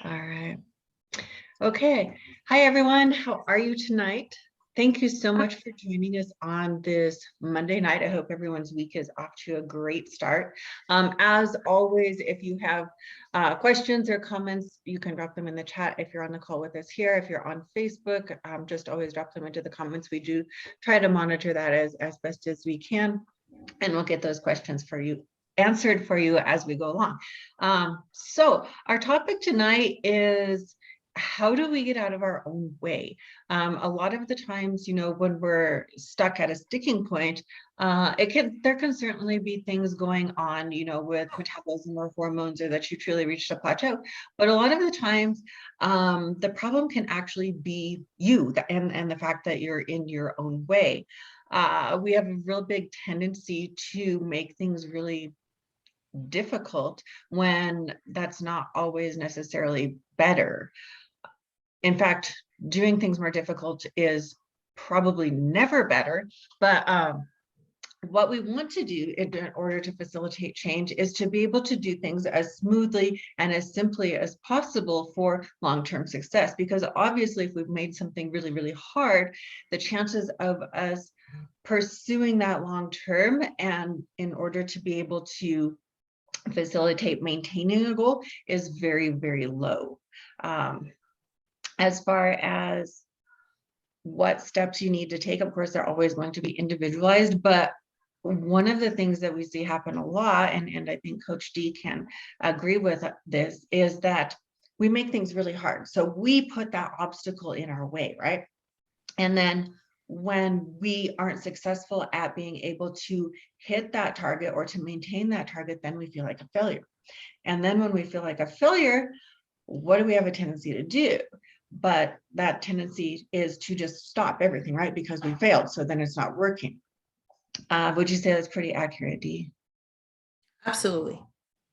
All right. Okay. Hi, everyone. How are you tonight? Thank you so much for joining us on this Monday night. I hope everyone's week is off to a great start. As always, if you have questions or comments, you can drop them in the chat if you're on the call with us here. If you're on Facebook, just always drop them into the comments. We do try to monitor that as best as we can, and we'll get those questions for you answered for you as we go along. So our topic tonight is, how do we get out of our own way? A lot of the times, when we're stuck at a sticking point, there can certainly be things going on, with metabolism or hormones, or that you truly reached a plateau. But a lot of the times, the problem can actually be you and the fact that you're in your own way. We have a real big tendency to make things really difficult when that's not always necessarily better. In fact, doing things more difficult is probably never better. But what we want to do in order to facilitate change is to be able to do things as smoothly and as simply as possible for long-term success. Because obviously, if we've made something really, really hard, the chances of us pursuing that long-term, and in order to be able to facilitate maintaining a goal, is very, very low. As far as what steps you need to take, of course, they're always going to be individualized, but one of the things that we see happen a lot, and I think Coach D can agree with this, is that we make things really hard. So we put that obstacle in our way, right? And then when we aren't successful at being able to hit that target or to maintain that target, then we feel like a failure. And then when we feel like a failure, what do we have a tendency to do? But that tendency is to just stop everything, right? Because we failed, so then it's not working. Would you say that's pretty accurate, Dee? Absolutely.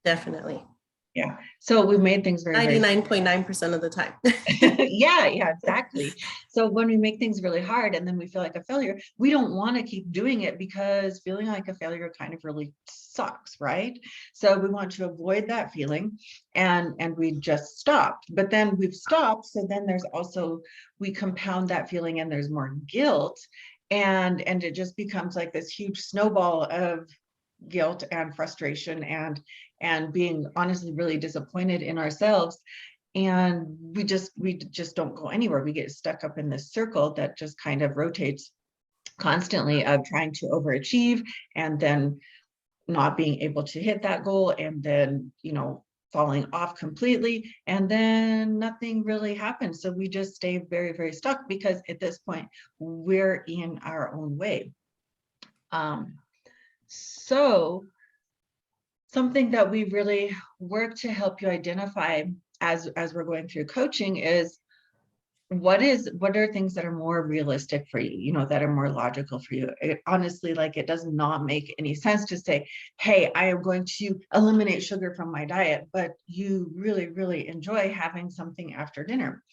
Definitely. Yeah. So we made things very 99.9% of the time. yeah, exactly. So when we make things really hard and then we feel like a failure, we don't want to keep doing it, because feeling like a failure kind of really sucks, right? So we want to avoid that feeling, and we just stopped. But then we've stopped, so then there's also, we compound that feeling, and there's more guilt, and it just becomes like this huge snowball of guilt and frustration and being honestly really disappointed in ourselves. And we just don't go anywhere. We get stuck up in this circle that just kind of rotates constantly, of trying to overachieve and then not being able to hit that goal, and then falling off completely, and then nothing really happens. So we just stay very, very stuck, because at this point we're in our own way. So something that we really work to help you identify as we're going through coaching is, what are things that are more realistic for you, that are more logical for you. Honestly, like, it does not make any sense to say, hey, I am going to eliminate sugar from my diet, but you really, really enjoy having something after dinner.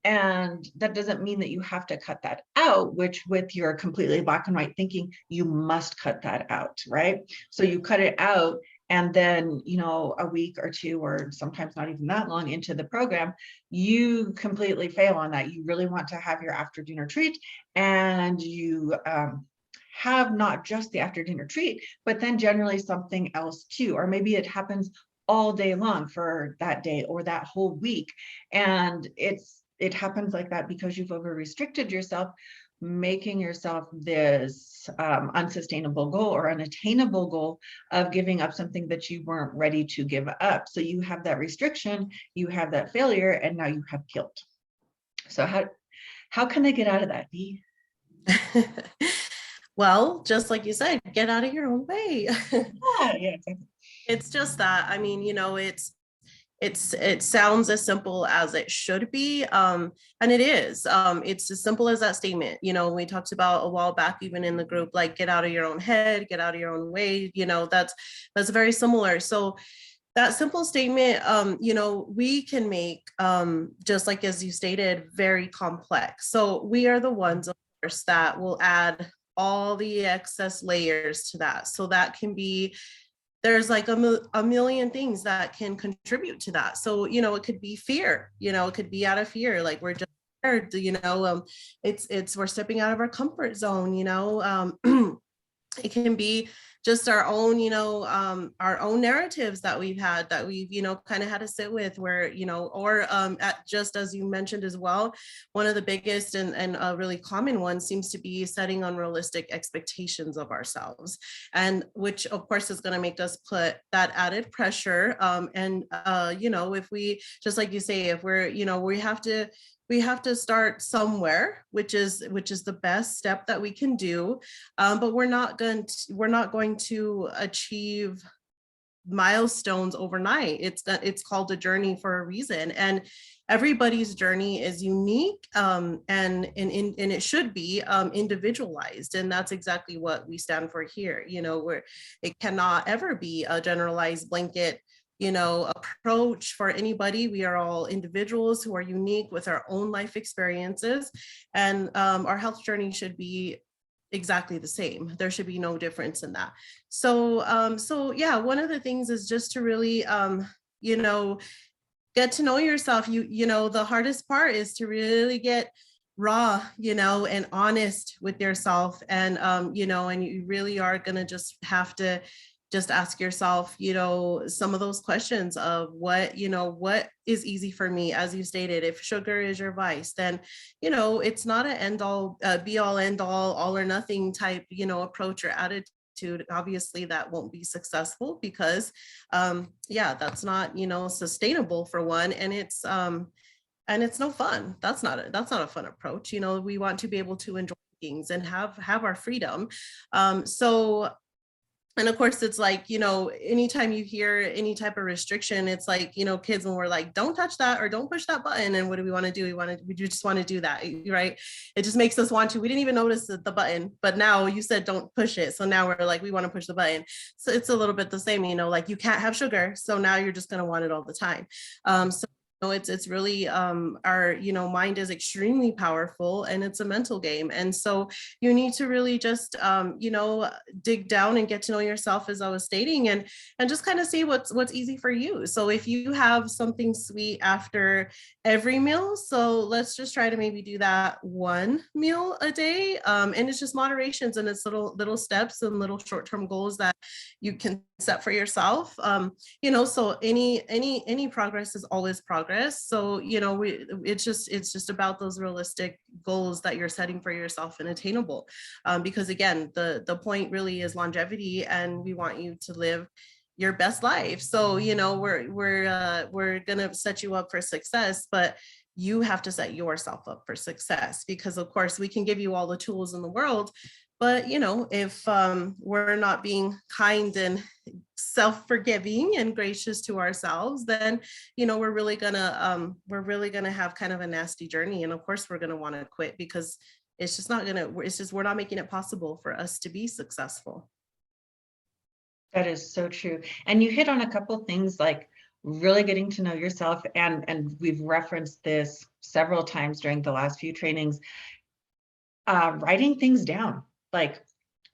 And that doesn't mean that you have to cut that out, which with your completely black and white thinking, you must cut that out, right? So you cut it out, and then, a week or two, or sometimes not even that long into the program, you completely fail on that. You really want to have your after dinner treat, and you have not just the after dinner treat, but then generally something else too. Or maybe it happens all day long for that day or that whole week. And it happens like that because you've over restricted yourself, making yourself this unsustainable goal or unattainable goal of giving up something that you weren't ready to give up. So you have that restriction, you have that failure, and now you have guilt. So how can I get out of that, Dee? Well, just like you said, get out of your own way. Yeah, exactly. It's just that, it sounds as simple as it should be, and it is. It's as simple as that statement. We talked about a while back, even in the group, like, get out of your own head, get out of your own way. That's very similar. So that simple statement, we can make, just like as you stated, very complex. So we are the ones, of course, that will add all the excess layers to that. So that can be there's like a million things that can contribute to that. So, it could be fear, it could be out of fear, like we're just scared, it's we're stepping out of our comfort zone, it can be just our own, our own narratives that we've had, that we've, kind of had to sit with, where, or just as you mentioned as well, one of the biggest and really common ones seems to be setting unrealistic expectations of ourselves, and which of course is going to make us put that added pressure. And if we, just like you say, if we're, we have to start somewhere, which is the best step that we can do. But we're not going to achieve milestones overnight. It's called a journey for a reason, and everybody's journey is unique, and it should be individualized, and that's exactly what we stand for here. Where it cannot ever be a generalized blanket approach for anybody. We are all individuals who are unique with our own life experiences, and our health journey should be exactly the same. There should be no difference in that. So yeah, one of the things is just to really get to know yourself. The hardest part is to really get raw, and honest with yourself, and and you really are gonna just have to just ask yourself, some of those questions of what is easy for me. As you stated, if sugar is your vice, then, it's not an end all, be all end all or nothing type, approach or attitude. Obviously that won't be successful because, yeah, that's not, sustainable for one. And it's no fun. That's not a fun approach. We want to be able to enjoy things and have our freedom. And of course, it's like, anytime you hear any type of restriction, it's like, kids, when we're like, don't touch that or don't push that button. And what do we want to do? We just want to do that, right? It just makes us want to. We didn't even notice the button, but now you said don't push it. So now we're like, we want to push the button. So it's a little bit the same, like you can't have sugar. So now you're just going to want it all the time. So it's really our mind is extremely powerful, and it's a mental game, and so you need to really just dig down and get to know yourself, as I was stating, and just kind of see what's easy for you. So if you have something sweet after every meal, so let's just try to maybe do that one meal a day, and it's just moderations, and it's little steps and little short-term goals that you can set for yourself. So any progress is always progress. So, it's just about those realistic goals that you're setting for yourself and attainable. Because again, the point really is longevity, and we want you to live your best life. So, we're gonna set you up for success, but you have to set yourself up for success, because of course we can give you all the tools in the world, but if we're not being kind and self-forgiving and gracious to ourselves, then we're really gonna have kind of a nasty journey, and of course we're gonna want to quit, because we're not making it possible for us to be successful. That is so true. And you hit on a couple things, like really getting to know yourself, and we've referenced this several times during the last few trainings, writing things down, like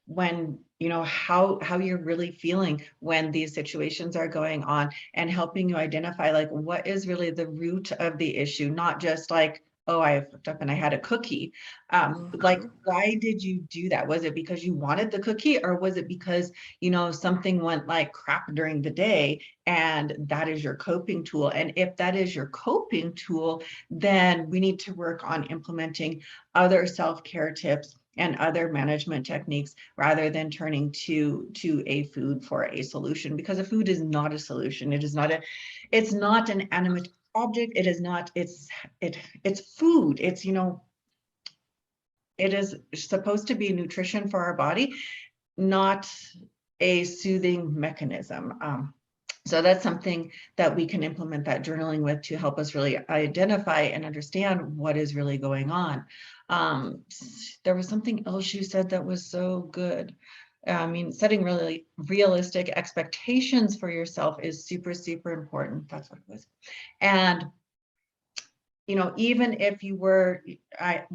when how you're really feeling when these situations are going on, and helping you identify like what is really the root of the issue, not just like, oh, I fucked up and I had a cookie. Like, why did you do that? Was it because you wanted the cookie, or was it because something went like crap during the day, and that is your coping tool? And if that is your coping tool, then we need to work on implementing other self-care tips and other management techniques, rather than turning to a food for a solution, because a food is not a solution. It's not an animate object. It is not, it's food. It's, it is supposed to be nutrition for our body, not a soothing mechanism. So that's something that we can implement that journaling with, to help us really identify and understand what is really going on. There was something else you said that was so good. I mean, setting really realistic expectations for yourself is super, super important. That's what it was. And even if we're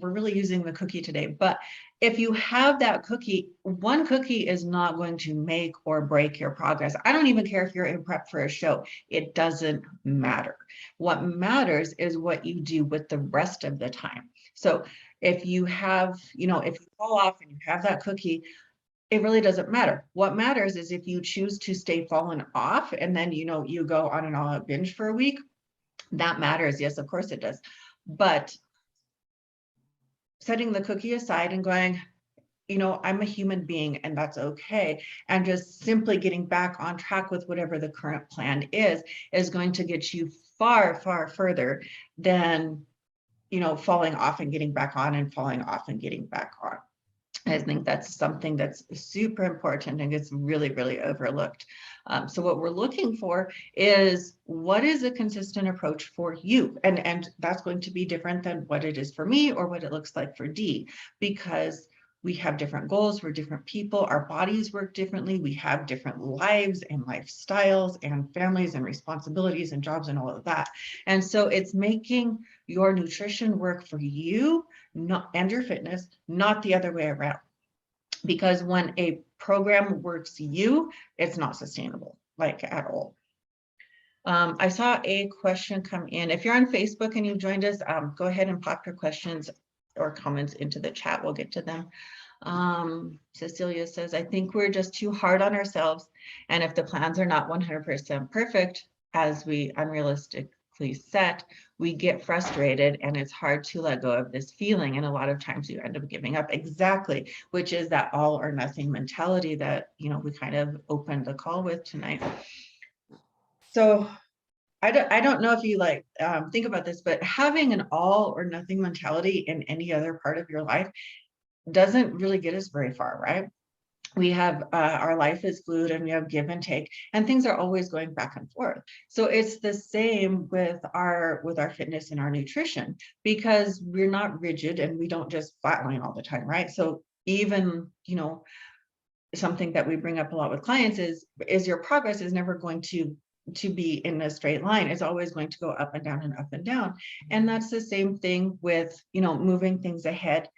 really using the cookie today, but if you have that cookie, one cookie is not going to make or break your progress. I don't even care if you're in prep for a show. It doesn't matter. What matters is what you do with the rest of the time. So if you have, if you fall off and you have that cookie, it really doesn't matter. What matters is if you choose to stay fallen off and then, you go on an all-out binge for a week, that matters. Yes, of course it does. But setting the cookie aside and going, I'm a human being and that's okay. And just simply getting back on track with whatever the current plan is going to get you far, far further than, falling off and getting back on and falling off and getting back on. I think that's something that's super important and gets really, really overlooked. So what we're looking for is what is a consistent approach for you? And that's going to be different than what it is for me or what it looks like for Dee, because we have different goals, we're different people, our bodies work differently, we have different lives and lifestyles and families and responsibilities and jobs and all of that. And so it's making your nutrition work for you, and your fitness, not the other way around. Because when a program works you, it's not sustainable, like at all. I saw a question come in. If you're on Facebook and you've joined us, go ahead and pop your questions or comments into the chat. We'll get to them. Cecilia says, I think we're just too hard on ourselves. And if the plans are not 100% perfect, as we unrealistically set, we get frustrated and it's hard to let go of this feeling. And a lot of times you end up giving up. Exactly, which is that all or nothing mentality that, we kind of opened the call with tonight. So I don't know if you think about this, but having an all or nothing mentality in any other part of your life doesn't really get us very far, right? We have our life is fluid and we have give and take, and things are always going back and forth. So it's the same with our fitness and our nutrition, because we're not rigid and we don't just flatline all the time, right? So even, something that we bring up a lot with clients is your progress is never going to be in a straight line. It's always going to go up and down and up and down. And that's the same thing with, moving things ahead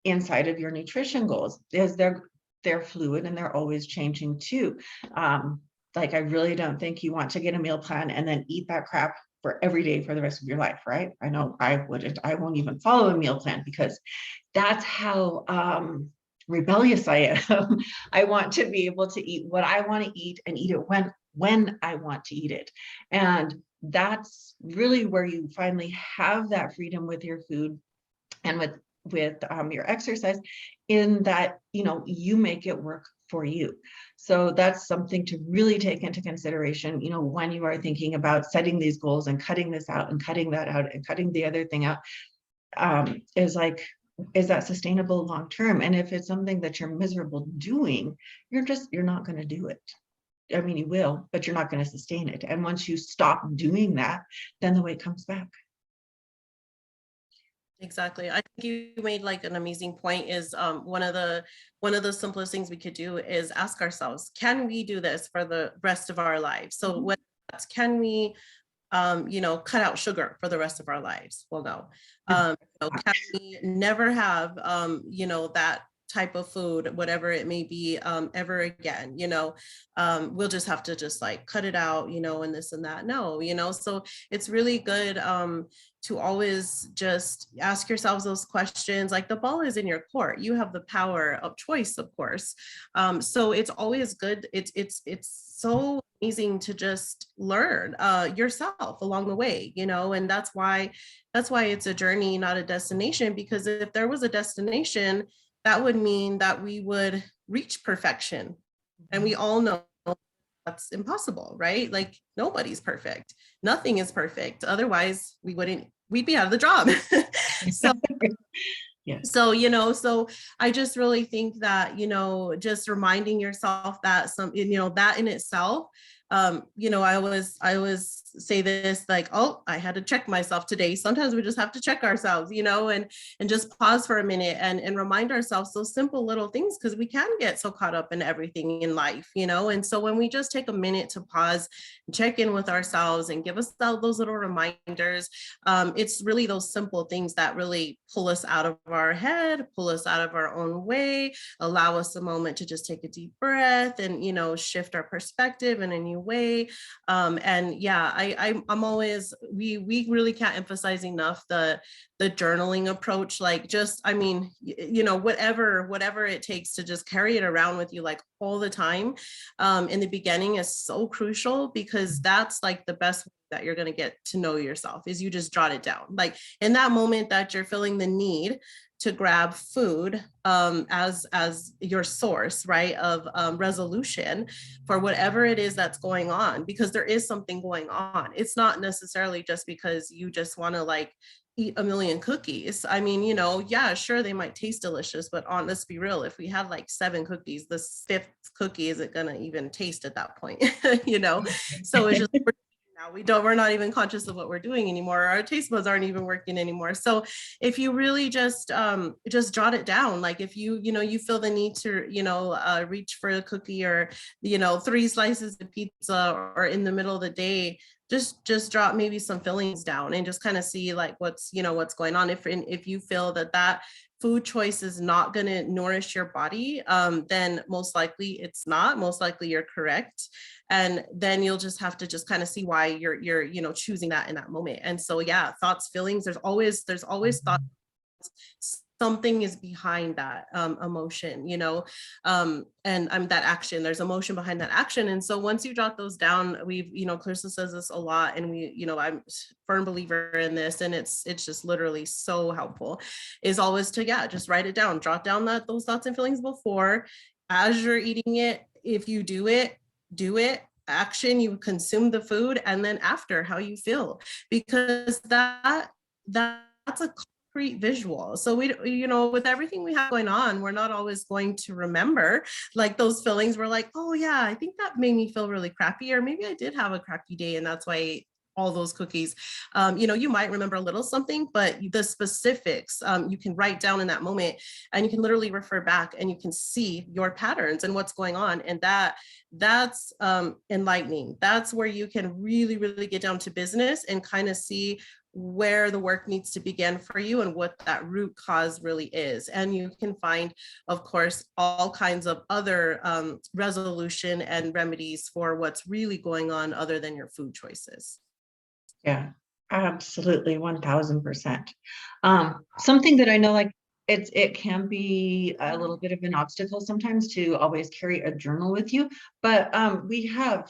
inside of your nutrition goals, is they're fluid and they're always changing too. I really don't think you want to get a meal plan and then eat that crap for every day for the rest of your life, right? I know I wouldn't. I won't even follow a meal plan because that's how rebellious I am. I want to be able to eat what I want to eat and eat it when I want to eat it. And that's really where you finally have that freedom with your food and with your exercise, in that, you make it work for you. So that's something to really take into consideration, when you are thinking about setting these goals and cutting this out and cutting that out and cutting the other thing out, is that sustainable long term? And if it's something that you're miserable doing, you're not going to do it. I mean, you will, but you're not going to sustain it. And once you stop doing that, then the weight comes back. Exactly. I think you made an amazing point. Is one of the simplest things we could do is ask ourselves, can we do this for the rest of our lives? So what can we cut out sugar for the rest of our lives? Well, no. Can we never have that type of food, whatever it may be, ever again? We'll just have to cut it out, and this and that. No, so it's really good to always just ask yourselves those questions. The ball is in your court. You have the power of choice, of course. So it's always good. It's so amazing to just learn yourself along the way, and that's why it's a journey, not a destination. Because if there was a destination, that would mean that we would reach perfection. And we all know that's impossible, right? Nobody's perfect. Nothing is perfect. Otherwise, we'd be out of the job. So, yeah. So I just really think that, just reminding yourself that that in itself, I was say this like, oh, I had to check myself today. Sometimes we just have to check ourselves, and just pause for a minute and remind ourselves those simple little things, because we can get so caught up in everything in life, and so when we just take a minute to pause, check in with ourselves and give us those little reminders, it's really those simple things that really pull us out of our head, pull us out of our own way, allow us a moment to just take a deep breath and shift our perspective in a new way. And yeah, I'm always, we really can't emphasize enough the journaling approach. Like, just, I mean, whatever it takes to just carry it around with you like all the time, in the beginning is so crucial, because that's like the best way that you're going to get to know yourself, is you just jot it down. Like, in that moment that you're feeling the need to grab food, as your source, right, of resolution for whatever it is that's going on, because there is something going on. It's not necessarily just because you just want to like eat a million cookies. I mean, yeah, sure, they might taste delicious, but let's be real, if we had like 7 cookies, the 5th cookie isn't gonna even taste at that point, So it's just, now we're not even conscious of what we're doing anymore. Our taste buds aren't even working anymore. So if you really just jot it down, like if you feel the need to reach for a cookie, or 3 slices of pizza, or in the middle of the day, just drop maybe some fillings down and just kind of see like what's going on. If you feel that food choice is not going to nourish your body, then most likely it's not. Most likely you're correct. And then you'll just have to just kind of see why you're choosing that in that moment. And so, yeah, thoughts, feelings, there's always thoughts. Something is behind that emotion, and that action. There's emotion behind that action. And so once you jot those down, Clarissa says this a lot, and I'm a firm believer in this, and it's just literally so helpful, is always to, just write it down, jot down those thoughts and feelings before, as you're eating it. If you do it, action, you consume the food, and then after, how you feel, because that's a visual. So we, with everything we have going on, we're not always going to remember like those feelings. We're like, oh yeah, I think that made me feel really crappy, or maybe I did have a crappy day and that's why I ate all those cookies. You might remember a little something, but the specifics, you can write down in that moment, and you can literally refer back and you can see your patterns and what's going on. And that's enlightening. That's where you can really, really get down to business and kind of see where the work needs to begin for you and what that root cause really is. And you can find, of course, all kinds of other resolution and remedies for what's really going on other than your food choices. Yeah, absolutely, 1000%. Something that I know, like, it can be a little bit of an obstacle sometimes to always carry a journal with you, but we have,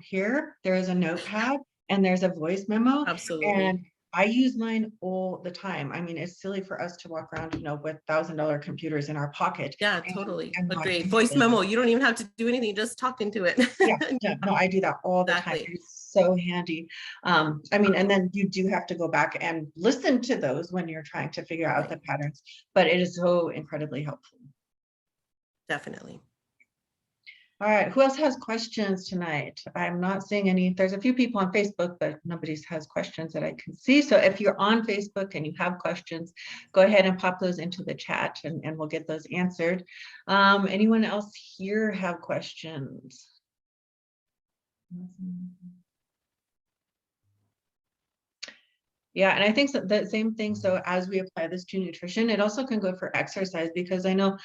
here there is a notepad and there's a voice memo, Absolutely. and I use mine all the time. I mean, it's silly for us to walk around, with $1,000 computers in our pocket. Yeah, totally. And not Agreed. use Voice them. memo. You don't even have to do anything, just talking to it. Yeah, no, I do that all the time. Exactly. It's so handy. I mean, and then you do have to go back and listen to those when you're trying to figure out the patterns, but it is so incredibly helpful. Definitely. All right, who else has questions tonight? I'm not seeing any. There's a few people on Facebook, but nobody has questions that I can see. So if you're on Facebook and you have questions, go ahead and pop those into the chat, and we'll get those answered. Anyone else here have questions? Yeah, and I think that same thing. So as we apply this to nutrition, it also can go for exercise, because I know,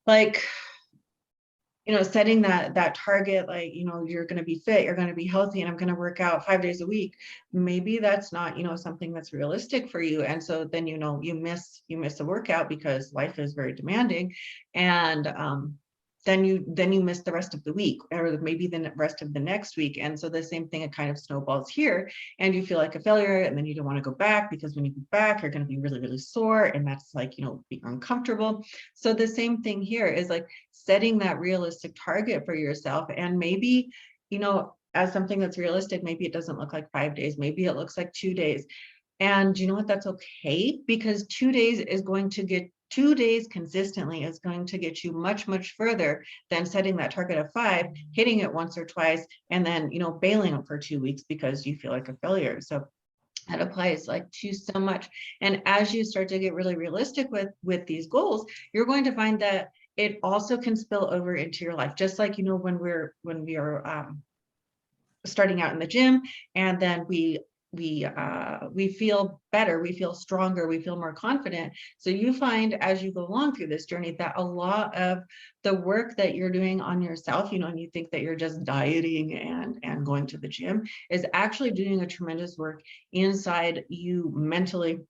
like, setting that target, like, you're going to be fit, you're going to be healthy, and I'm going to work out 5 days a week. Maybe that's not, something that's realistic for you. And so then, you miss a workout because life is very demanding. And then you miss the rest of the week, or maybe the rest of the next week. And so the same thing, it kind of snowballs here, and you feel like a failure, and then you don't want to go back, because when you go back, you're going to be really, really sore, and that's like, be uncomfortable. So the same thing here is like setting that realistic target for yourself. And maybe, as something that's realistic, maybe it doesn't look like 5 days, maybe it looks like 2 days. And you know what? That's okay, because 2 days is going to get 2 days consistently is going to get you much, much further than setting that target of 5, hitting it once or twice, and then, bailing for 2 weeks because you feel like a failure. So that applies like to so much. And as you start to get really realistic with these goals, you're going to find that it also can spill over into your life. Just like, when we are starting out in the gym, and then we feel better, we feel stronger, we feel more confident. So you find as you go along through this journey that a lot of the work that you're doing on yourself, and you think that you're just dieting and going to the gym, is actually doing a tremendous work inside you mentally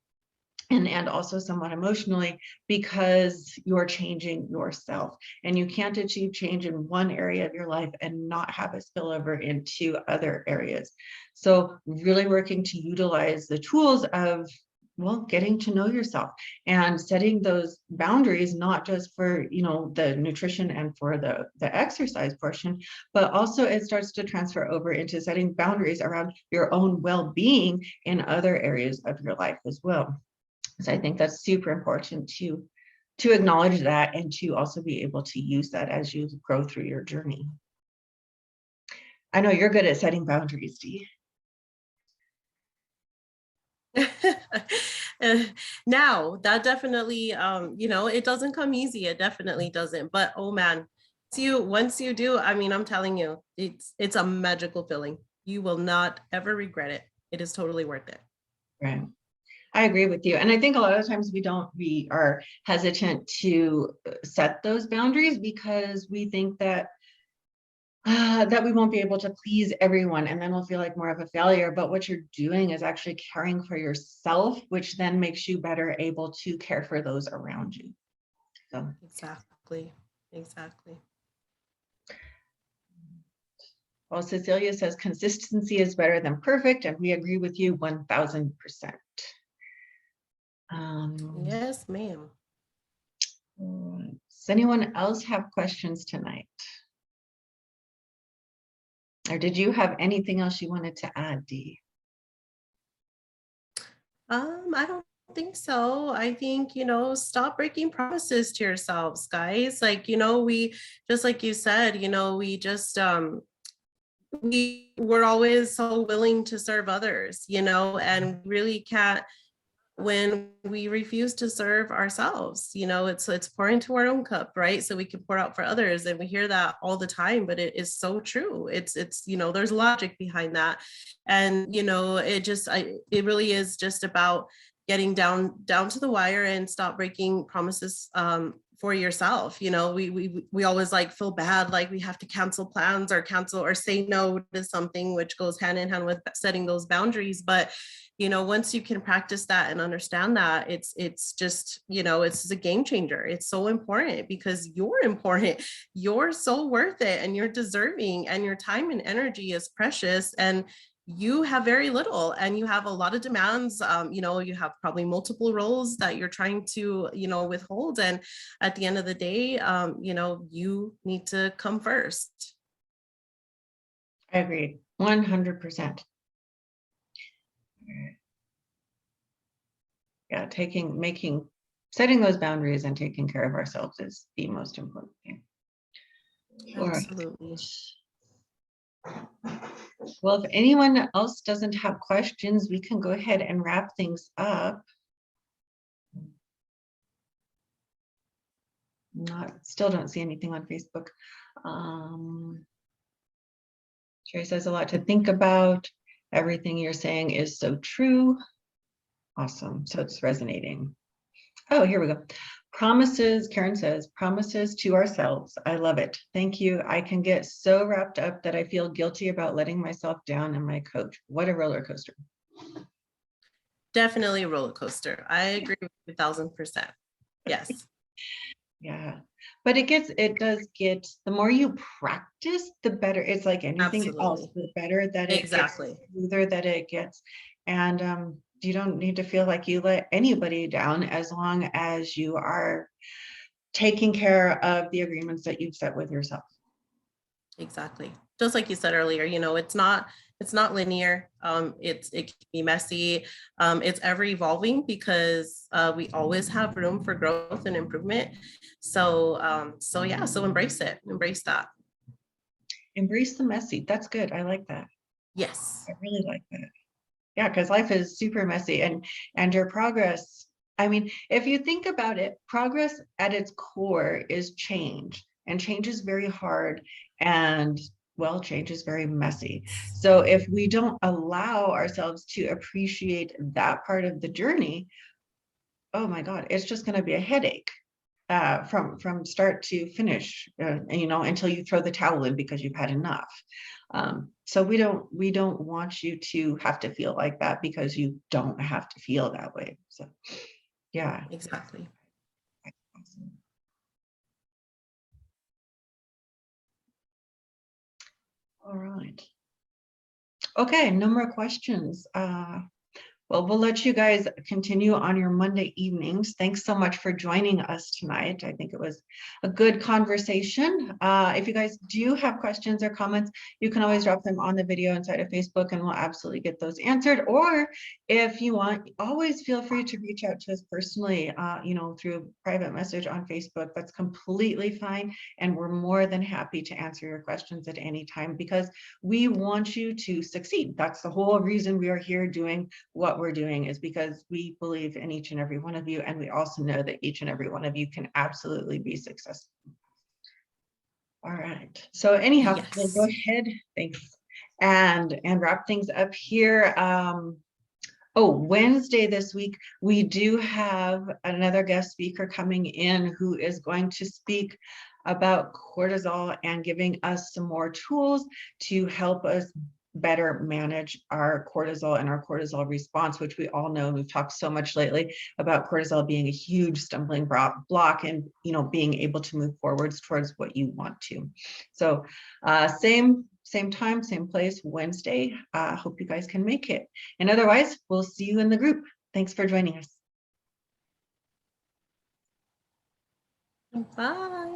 and also somewhat emotionally, because you're changing yourself, and you can't achieve change in one area of your life and not have it spill over into other areas. So really working to utilize the tools of, well, getting to know yourself and setting those boundaries, not just for, the nutrition and for the exercise portion, but also it starts to transfer over into setting boundaries around your own well-being in other areas of your life as well. So I think that's super important to acknowledge that, and to also be able to use that as you grow through your journey. I know you're good at setting boundaries, Dee. Now that definitely, it doesn't come easy. It definitely doesn't. But oh man, once you do, I mean, I'm telling you, it's a magical feeling. You will not ever regret it. It is totally worth it. Right. I agree with you. And I think a lot of times we are hesitant to set those boundaries because we think that that we won't be able to please everyone, and then we'll feel like more of a failure. But what you're doing is actually caring for yourself, which then makes you better able to care for those around you. So Exactly. well, Cecilia says consistency is better than perfect, and we agree with you 1000%. Yes, ma'am. Does anyone else have questions tonight? Or did you have anything else you wanted to add, Dee? I don't think so. I think, stop breaking promises to yourselves, guys. Like, we just like you said, we just we're always so willing to serve others, and really can't when we refuse to serve ourselves. It's pour into our own cup, right? So we can pour out for others. And we hear that all the time, but it is so true. It's there's logic behind that. And it really is just about getting down to the wire and stop breaking promises for yourself. We always feel bad, like we have to cancel plans or say no to something, which goes hand in hand with setting those boundaries. But once you can practice that and understand that, it's just, it's a game changer. It's so important because you're important. You're so worth it, and you're deserving, and your time and energy is precious, and you have very little, and you have a lot of demands. You have probably multiple roles that you're trying to, withhold. And at the end of the day, you need to come first. I agree 100%. Yeah, setting those boundaries and taking care of ourselves is the most important thing. Absolutely. Well, if anyone else doesn't have questions, we can go ahead and wrap things up. Still don't see anything on Facebook. Sherry says a lot to think about. Everything you're saying is so true. Awesome. So it's resonating. Oh, here we go. Promises, Karen says, promises to ourselves. I love it. Thank you. I can get so wrapped up that I feel guilty about letting myself down and my coach. What a roller coaster. Definitely a roller coaster. I agree with 1000%. Yes. Yeah. But it does get, the more you practice, the better. It's like anything else, the better that it gets, the smoother that it gets. And you don't need to feel like you let anybody down, as long as you are taking care of the agreements that you've set with yourself. Exactly. Just like you said earlier, it's not It's not linear. It can be messy. It's ever evolving because we always have room for growth and improvement. So yeah, so embrace it, embrace that. Embrace the messy. That's good. I like that. Yes. I really like that. Yeah, because life is super messy, and your progress. I mean, if you think about it, progress at its core is change, and change is very hard, and well, change is very messy. So if we don't allow ourselves to appreciate that part of the journey, oh my God, it's just going to be a headache from start to finish, until you throw the towel in because you've had enough. So we don't want you to have to feel like that, because you don't have to feel that way. So yeah. Exactly. Awesome. All right. Okay, no more questions. Well, we'll let you guys continue on your Monday evenings. Thanks so much for joining us tonight. I think it was a good conversation. If you guys do have questions or comments, you can always drop them on the video inside of Facebook, and we'll absolutely get those answered. Or if you want, always feel free to reach out to us personally, through private message on Facebook. That's completely fine. And we're more than happy to answer your questions at any time, because we want you to succeed. That's the whole reason we are here doing what we're doing, is because we believe in each and every one of you, and we also know that each and every one of you can absolutely be successful. All right, so anyhow, we'll go ahead, thanks, and wrap things up here. Wednesday this week, we do have another guest speaker coming in who is going to speak about cortisol and giving us some more tools to help us better manage our cortisol and our cortisol response, which we all know, we've talked so much lately about cortisol being a huge stumbling block and being able to move forwards towards what you want to. So same time, same place, Wednesday. Hope you guys can make it. And otherwise, we'll see you in the group. Thanks for joining us. Bye.